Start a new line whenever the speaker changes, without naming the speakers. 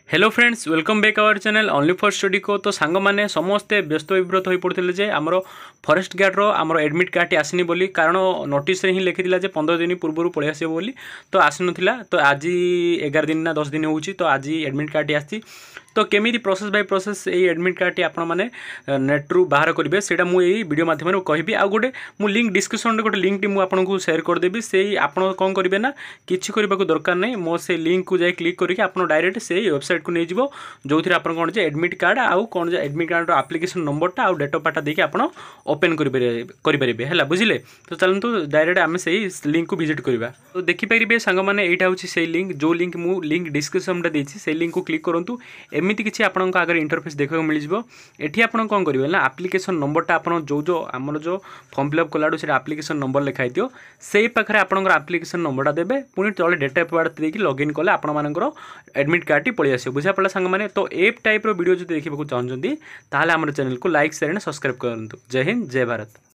Hello friends welcome back our channel only for study को। तो सांग मैंने समस्ते व्यस्त विव्रत हो पड़ते जे आमर फॉरेस्ट गार्ड आमर एडमिट कार्ड आसनी बोली, कारण नोटिस ही लिखी 15 दिन पूर्व पलि आस बोली, तो आसी नाला। तो आज 11 दिन ना 10 दिन हो, तो आज एडमिट कार्ड आसी। तो केमी प्रोसेस बाय प्रोसेस ये एडमिट कार्ड आपण मैंने नेट्रु बाहर करेंगे से मुझे वीडियो माध्यम कहि। आ गोटे मु लिंक डिस्क्रिप्शन गोटे लिंक मुझे सेयर करदेवी। से आप कौन करेंगे ना किसी करने को दरकार नहीं, मो से लिंक को जाए क्लिक करके आप डायरेक्ट से वेबसाइट को नहीं जीवो, जो थी आप कौन एडमिट कार्ड आउ कौन एडमिट कार्ड एप्लिकेशन नंबरटा आउ डेट ऑफ बर्थ देके आप ओपन करेंगे है बुझे। तो चलते डायरेक्ट आम से लिंक को विजिट करवा। तो देखिपारे सांग मैंने यहाँ हूँ से लिंक, जो लिंक मु लिंक डिस्क्रिप्शन देती से लिंक को क्लिक करूँ। एमती किसी आपंक आगे इंटरफेस देखा मिल जाए। आप कौन करेंगे ना एप्लिकेशन नंबरटा आप जो आमर जो फॉर्म फिलअप कलाडू से एप्लिकेशन नंबर लिखाई थो से पाखे आपंकर एप्लिकेशन नंबरटा देते, पुणी तले डेट ऑफ बर्थ देकी लॉगिन कले आपर एडमिट कार्ड टी पलि आस। बुझा पड़ा सांग मैंने। तो ए टाइप वीडियो जो देखा चाहते हैं ताहले आम चैनल को लाइक शेयर एंड सब्सक्राइब करूँ। जय हिंद जय भारत।